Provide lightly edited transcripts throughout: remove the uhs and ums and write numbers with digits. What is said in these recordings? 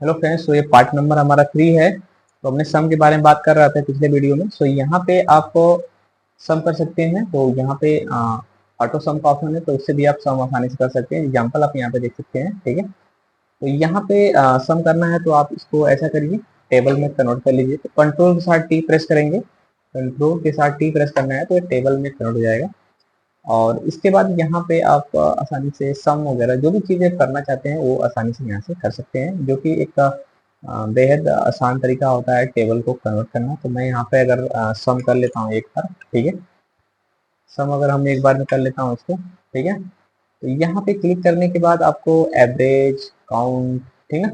Hello friends, तो ये part number हमारा 3 है। तो हमने सम के बारे में बात कर रहे थे पिछले वीडियो में। सो यहाँ पे आप सम कर सकते हैं। तो यहाँ पे ऑटो सम का ऑप्शन है, तो उससे भी आप सम आसानी से कर सकते हैं। एग्जाम्पल आप यहाँ पे देख सकते हैं, ठीक है। तो यहाँ पे सम करना है तो आप इसको ऐसा करिए, टेबल में कन्वर्ट कर लीजिए। तो कंट्रोल के साथ टी प्रेस करेंगे, कंट्रोल के साथ टी प्रेस करना है तो ये टेबल में कन्वर्ट हो जाएगा। और इसके बाद यहाँ पे आप आसानी से सम वगैरह जो भी चीज़ें करना चाहते हैं वो आसानी से यहाँ से कर सकते हैं, जो कि एक बेहद आसान तरीका होता है टेबल को कन्वर्ट करना। तो मैं यहाँ पे अगर सम कर लेता हूँ एक बार, ठीक है। सम अगर हम एक बार में कर लेता हूँ इसको, ठीक है। तो यहाँ पे क्लिक करने के बाद आपको एवरेज, काउंट, ठीक है,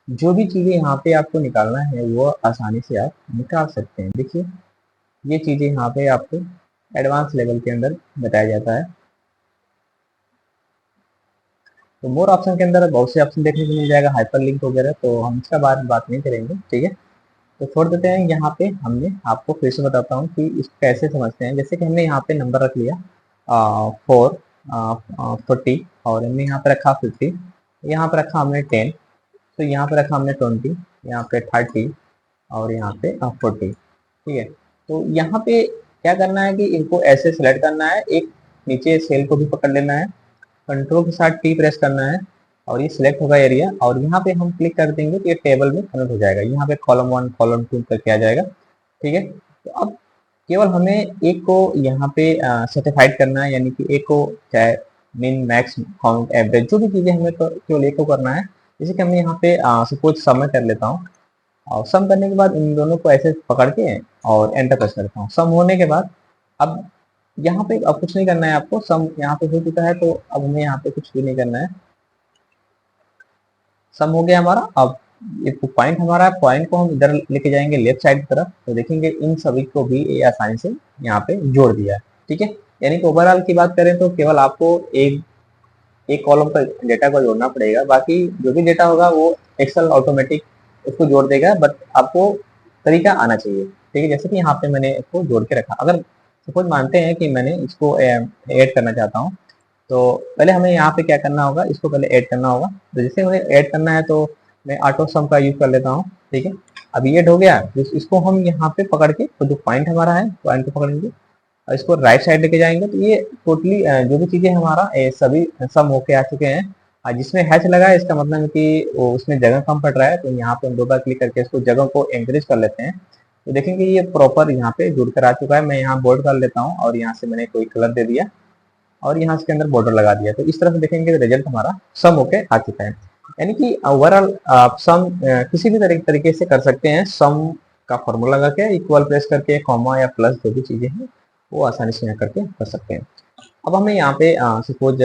जो भी चीज़ें यहाँ पे आपको निकालना है वो आसानी से आप निकाल सकते हैं। देखिए, ये चीज़ें यहाँ पे आपको एडवांस लेवल के अंदर बताया जाता है। तो मोर ऑप्शन के अंदर बहुत से ऑप्शन देखने को मिल जाएगा, हाइपर लिंक वगैरह, तो हम इसका बात नहीं करेंगे, ठीक है। तो छोड़ देते हैं। यहाँ पे हमने आपको फिर से बताता हूँ कि इसको कैसे समझते हैं। जैसे कि हमने यहाँ पे नंबर रख लिया 40, और हमने यहाँ पे रखा 50, यहाँ पे रखा हमने 10, तो यहाँ पे रखा हमने 20, यहाँ पे 30, और यहाँ पे 40, ठीक है। तो यहाँ पे क्या करना है कि इनको ऐसे सेलेक्ट करना है, एक नीचे सेल को भी पकड़ लेना है, कंट्रोल के साथ टी प्रेस करना है, और ये सिलेक्ट होगा एरिया, और यहाँ पे हम क्लिक कर देंगे तो ये टेबल में कन्वर्ट हो जाएगा। यहाँ पे कॉलम 1 कॉलम 2 करके आ जाएगा, ठीक है। तो अब केवल हमें एक को यहाँ पे सर्टिफाइड करना है, यानी कि एक को चाहे मिन मैक्स काउंट एवरेज जो भी चीज़ें हमें तो केवल एक को करना है। जैसे कि हमने यहाँ पे सपोज सम में कर लेता हूँ, और सम करने के बाद इन दोनों को ऐसे पकड़ के और एंटर प्रेस करता हूँ। सम होने के बाद अब यहाँ पे अब कुछ नहीं करना है आपको, सम यहाँ पे हो चुका है, तो अब हमें यहाँ पे कुछ भी नहीं करना है। सम हो गया हमारा। अब ये पॉइंट हमारा, पॉइंट को हम इधर लेके जाएंगे लेफ्ट साइड की तरफ, तो देखेंगे इन सभी को भी ये आसानी से यहाँ पे जोड़ दिया है, ठीक है। यानी कि ओवरऑल की बात करें तो केवल आपको एक एक कॉलम का डेटा को जोड़ना पड़ेगा, बाकी जो भी डेटा होगा वो एक्सेल ऑटोमेटिक उसको जोड़ देगा। बट आपको तरीका आना चाहिए, ठीक है। जैसे कि यहाँ पे मैंने इसको जोड़ के रखा। अगर सपोज मानते हैं कि मैंने इसको ऐड करना चाहता हूँ, तो पहले हमें यहाँ पे क्या करना होगा, इसको पहले ऐड करना होगा। तो जैसे हमें ऐड करना है तो मैं ऑटो सम का यूज कर लेता हूँ, ठीक है। अभी ऐड हो गया, इसको हम यहाँ पे पकड़ के, तो जो पॉइंट हमारा है पॉइंट को पकड़ेंगे और इसको राइट साइड लेके जाएंगे, तो ये टोटली जो भी चीजें हमारा सभी सम होके आ चुके हैं। जिसमें हैच लगा है इसका मतलब है कि वो उसमें जगह कम पड़ रहा है, तो यहाँ पे हम दो बार क्लिक करके इसको जगह को इंक्रीज कर लेते हैं। तो देखेंगे ये प्रॉपर यहाँ पे जुड़ कर आ चुका है। मैं यहाँ बोल्ड कर लेता हूँ और यहाँ से मैंने कोई कलर दे दिया और यहाँ इसके अंदर बॉर्डर लगा दिया। तो इस तरह से देखेंगे रिजल्ट हमारा सम होके आ चुका है। यानी कि ओवरऑल आप सम किसी भी तरीके से कर सकते हैं। सम का फॉर्मूला लगा के इक्वल प्रेस करके कॉमा या प्लस जो भी चीजें हैं वो आसानी से यहाँ करके कर सकते हैं। अब हमें यहाँ पे सपोज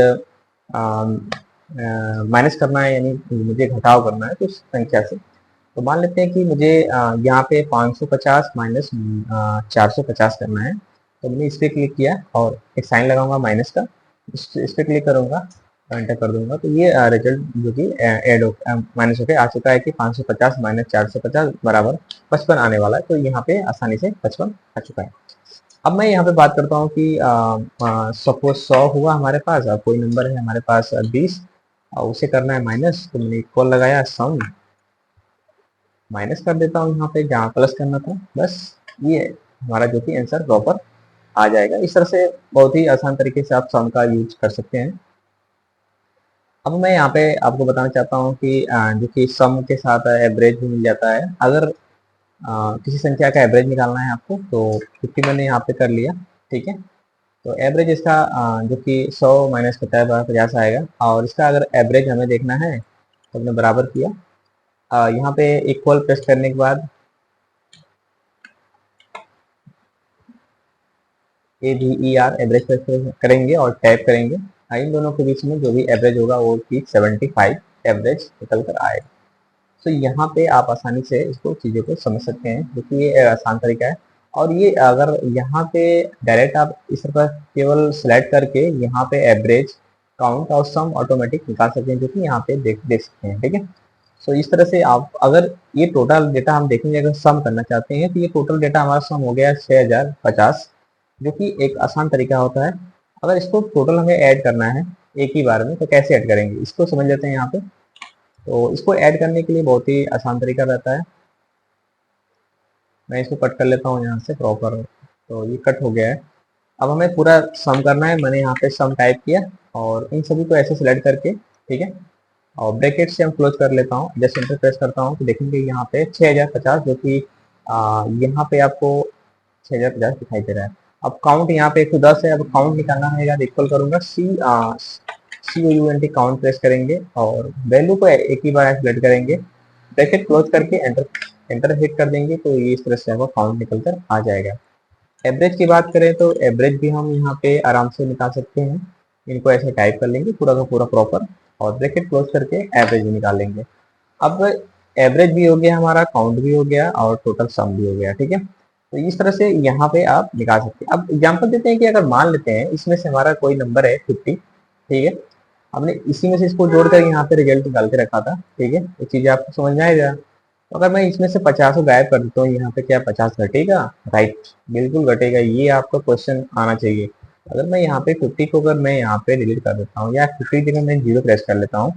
माइनस करना है, यानी मुझे घटाव करना है कुछ संख्या से। तो मान लेते हैं कि मुझे यहाँ पे 550 माइनस 450 करना है। तो मैंने इस पर क्लिक किया और एक साइन लगाऊंगा माइनस का, इस पर क्लिक करूंगा, एंटर कर दूंगा, तो ये रिजल्ट जो कि एड हो माइनस होकर आ चुका है कि 550 माइनस 450 बराबर 55 आने वाला है। तो यहाँ पे आसानी से 55 आ चुका है। अब मैं यहाँ पे बात करता हूँ कि सपोज 100 हुआ हमारे पास, कोई नंबर है हमारे पास 20, उसे करना है माइनस। तो मैंने इक्वल लगाया, सम माइनस कर देता हूँ यहाँ पे जहाँ प्लस करना था, बस ये हमारा जो कि आंसर प्रॉपर आ जाएगा। इस तरह से बहुत ही आसान तरीके से आप सम का यूज कर सकते हैं। अब मैं यहाँ पे आपको बताना चाहता हूँ कि जो कि सम के साथ एवरेज भी मिल जाता है। अगर किसी संख्या का एवरेज निकालना है आपको, तो 50 मैंने यहाँ पे कर लिया, ठीक है। तो एवरेज इसका जो कि 100 माइनस 50 आएगा, और इसका अगर एवरेज हमें देखना है तो हमने बराबर किया, यहाँ पे इक्वल प्रेस करने के बाद AVER एवरेज प्रेस करेंगे और टैप करेंगे। इन दोनों के बीच में जो भी एवरेज होगा वो ठीक 75 एवरेज निकल कर आएगा। तो यहाँ पे आप आसानी से इसको चीज़ों को समझ सकते हैं, क्योंकि ये आसान तरीका है। और ये अगर यहाँ पे डायरेक्ट आप इस पर केवल सेलेक्ट करके यहाँ पे एवरेज, काउंट और सम ऑटोमेटिक निकाल सकते हैं, जो कि यहाँ पे देख सकते हैं, ठीक है। सो इस तरह से आप अगर ये टोटल डेटा हम देखेंगे, अगर सम करना चाहते हैं तो ये टोटल डेटा हमारा सम हो गया 6050, जो कि एक आसान तरीका होता है। अगर इसको टोटल हमें ऐड करना है एक ही बार में, तो कैसे ऐड करेंगे इसको समझ लेते हैं यहाँ पे। तो इसको ऐड करने के लिए बहुत ही आसान तरीका रहता है। मैं इसको कट कर लेता हूँ यहाँ से प्रॉपर, तो ये कट हो गया है। अब हमें पूरा सम करना है। मैंने यहाँ पे सम टाइप किया और इन सभी को ऐसे सिलेक्ट करके, ठीक है, और ब्रैकेट से हम क्लोज कर लेता हूँ। जस्ट एंटर प्रेस करता हूँ तो देखेंगे यहाँ पे 6050, जो कि यहाँ पे आपको 6050 दिखाई दे रहा है। अब काउंट यहाँ पे 110 है। अब काउंट निकालना है, या इक्वल करूंगा COUNT काउंट प्रेस करेंगे और वैल्यू को एक ही बार सिलेक्ट करेंगे, ब्रैकेट क्लोज करके एंटर एंटर हिट कर देंगे, तो ये इस तरह से आपका काउंट निकल कर आ जाएगा। एवरेज की बात करें तो एवरेज भी हम यहाँ पे आराम से निकाल सकते हैं। इनको ऐसे टाइप कर लेंगे पूरा का पूरा प्रॉपर, और ब्रैकेट क्लोज करके एवरेज भी निकाल लेंगे। अब एवरेज भी हो गया हमारा, काउंट भी हो गया और टोटल सम भी हो गया, ठीक है। तो इस तरह से यहाँ पे आप निकाल सकते हैं। अब एग्जांपल देते हैं कि अगर मान लेते हैं इसमें से हमारा कोई नंबर है 50, ठीक है, हमने इसी में से इसको जोड़कर यहाँ पे रिजल्ट निकाल के रखा था, ठीक है, ये चीज आपको समझ में आएगा। तो अगर मैं इसमें से 50 को गायब कर देता हूँ, यहाँ पे क्या 50 घटेगा? राइट, बिल्कुल घटेगा। ये आपका क्वेश्चन आना चाहिए। अगर मैं यहाँ पे 50 को अगर मैं यहाँ पे डिलीट कर देता हूँ, या 50 की जगह मैं 0 प्रेस कर लेता हूँ,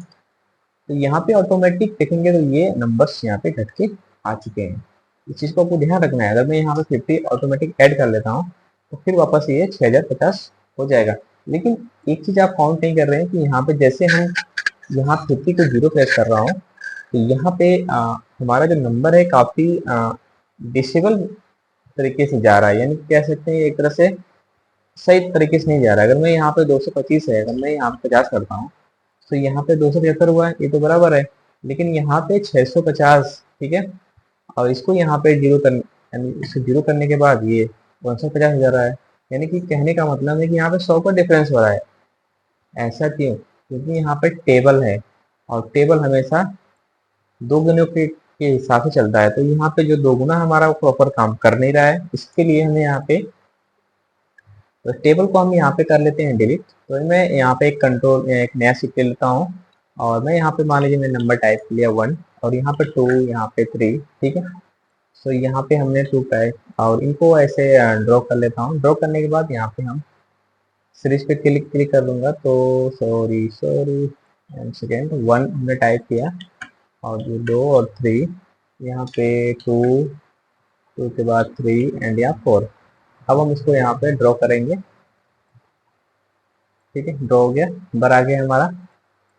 तो यहाँ पे ऑटोमेटिक देखेंगे तो ये नंबर्स यहाँ पे घट के आ चुके हैं। इस चीज को आपको ध्यान रखना है। अगर मैं यहाँ पे 50 ऑटोमेटिक ऐड कर लेता हूँ, तो फिर वापस ये 6050 हो जाएगा। लेकिन एक चीज आप काउंट नहीं कर रहे हैं कि यहाँ पे जैसे हम यहाँ 50 को 0 प्रेस कर रहा हूँ, तो यहाँ पे हमारा जो नंबर है काफी डिसेबल तरीके से जा रहा है, यानी कह सकते हैं एक तरह से सही तरीके से नहीं जा रहा है। अगर मैं यहाँ पे 225 है, अगर मैं यहाँ पे 50 करता हूँ, तो यहाँ पे 275 हुआ है, ये तो बराबर है। लेकिन यहाँ पे 650, ठीक है, और इसको यहाँ पे जीरो कर, यानी इसको जीरो करने के बाद ये 150 हो जा रहा है। यानी कि कहने का मतलब है कि यहाँ पे 100 का डिफरेंस हो रहा है। ऐसा क्यों? क्योंकि यहाँ पे टेबल है, और टेबल हमेशा दो गुणों के हिसाब से चलता है। तो यहाँ पे जो दो गुना हमारा प्रॉपर काम कर नहीं रहा है, इसके लिए हमें यहाँ पे, तो टेबल को हम यहाँ पे कर लेते हैं डिलीट। तो मैं यहाँ पे एक कंट्रोल, एक नया सीट ले लेता हूँ, और मैं यहाँ पे मान लीजिए मैंने नंबर टाइप किया 1, और यहाँ पे 2, यहाँ पे 3, ठीक है। तो यहाँ पे हमने 2 टाइप, और इनको ऐसे ड्रॉ कर लेता हूँ। ड्रॉ करने के बाद यहाँ पे हम सीरीज पे क्लिक क्लिक कर दूंगा, तो सॉरी सॉरी, सेकेंड 1 हमने टाइप किया, और ये 2 और 3, यहाँ पे 2, 2 के बाद 3 एंड यहाँ 4। अब हम इसको यहाँ पे ड्रॉ करेंगे, ठीक है, ड्रॉ हो गया, नंबर आ गया हमारा।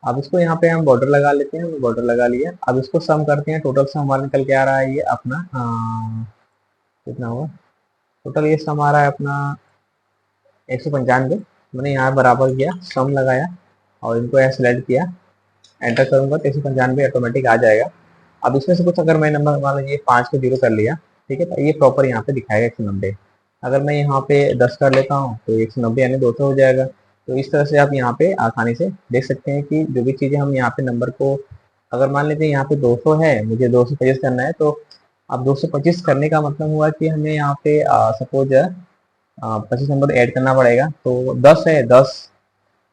अब इसको यहाँ पे हम बॉर्डर लगा लेते हैं। हमने बॉर्डर लगा लिया। अब इसको सम करते हैं। टोटल सम हमारा निकल के आ रहा है ये अपना कितना हुआ? टोटल ये सम आ रहा है अपना 195। मैंने यहाँ बराबर किया, सम लगाया, और इनको यहाँ सेलेक्ट किया, एंटर करूंगा तो 195 ऑटोमेटिक आ जाएगा। अब इसमें से कुछ अगर मैं नंबर मान लीजिए 5 को 0 कर लिया, ठीक है, तो ये प्रॉपर यहाँ पे दिखाएगा 190। अगर मैं यहाँ पे 10 कर लेता हूँ तो 190 यानी 200 हो जाएगा। तो इस तरह से आप यहाँ पे आसानी से देख सकते हैं कि जो भी चीज़ें हम यहाँ पे नंबर को, अगर मान लेते हैं यहाँ पे 200 है, मुझे 225 करना है, तो अब 225 करने का मतलब हुआ कि हमें यहाँ पे सपोज 25 नंबर ऐड करना पड़ेगा। तो 10 है, 10,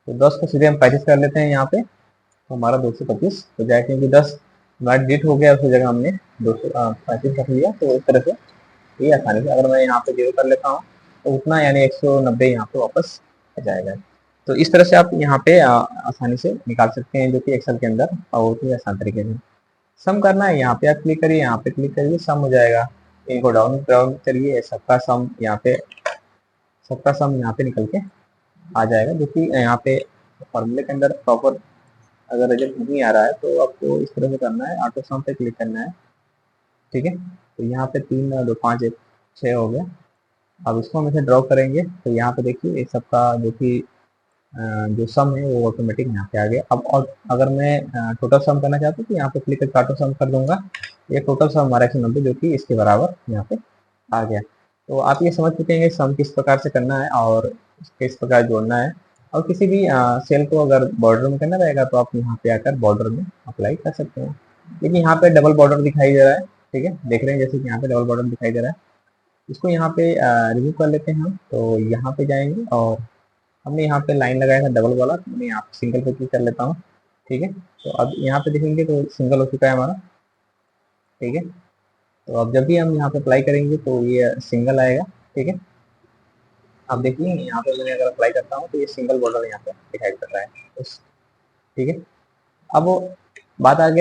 तो 10 को सीधे हम 35 कर लेते हैं यहाँ पे, तो हमारा 225 हो जाएगा, क्योंकि 10 हमारा डिलीट हो गया, उसकी जगह हमने 235 रख लिया। तो इस तरह से ये आसानी से, अगर मैं यहाँ पे 0 कर लेता हूँ, तो उतना यानी 190 यहाँ पे वापस आ जाएगा। तो इस तरह से आप यहाँ पे आसानी से निकाल सकते हैं, जो कि एक्सेल के अंदर बहुत ही आसान तरीके से। सम करना है, यहाँ पे आप क्लिक करिए, यहाँ पे क्लिक करिए, सम हो जाएगा। इनको डाउन डाउन करिए, सबका सम यहाँ पे, सबका सम यहाँ पे निकल के आ जाएगा, जो कि यहाँ पे फॉर्मूले के अंदर प्रॉपर अगर रिजल्ट नहीं आ रहा है, तो आपको इस तरह से करना है, ऑटो सम पे क्लिक करना है, ठीक है। तो यहाँ पे 3 2 5 1 6 हो गया। अब इसको हम इसे ड्रॉ करेंगे, तो यहाँ पे देखिए ये सबका जो कि जो सम है वो ऑटोमेटिक यहाँ पे आ गया। अब और अगर मैं टोटल सम करना चाहता हूँ, तो यहाँ पे क्लिक करके ऑटो सम कर दूंगा। ये टोटल सम हमारा 190, जो कि इसके बराबर यहाँ पे आ गया। तो आप ये समझ चुके हैं कि सम किस प्रकार से करना है और किस प्रकार जोड़ना है। और किसी भी सेल को अगर बॉर्डर में करना रहेगा, तो आप यहाँ पे आकर बॉर्डर में अप्लाई कर सकते हैं। लेकिन यहाँ पे डबल बॉर्डर दिखाई दे रहा है, ठीक है, देख रहे हैं जैसे कि यहाँ पे डबल बॉर्डर दिखाई दे रहा है। इसको यहाँ पे रिमूव कर लेते हैं हम। तो यहाँ पे जाएंगे, और हमने यहाँ पे लाइन लगाया था डबल वाला, तो मैं यहाँ पे सिंगल पे क्लिक कर लेता हूँ, ठीक है। तो अब यहाँ पे देखेंगे तो सिंगल हो चुका है हमारा, ठीक है। तो अब जब भी हम यहाँ पे अप्लाई करेंगे तो ये सिंगल आएगा, ठीक है। अब देखिए यहाँ पे मैंने अगर अप्लाई करता हूँ, तो ये सिंगल बॉर्डर यहाँ पे दिखाई पड़ रहा है, ठीक है। अब बात आ गया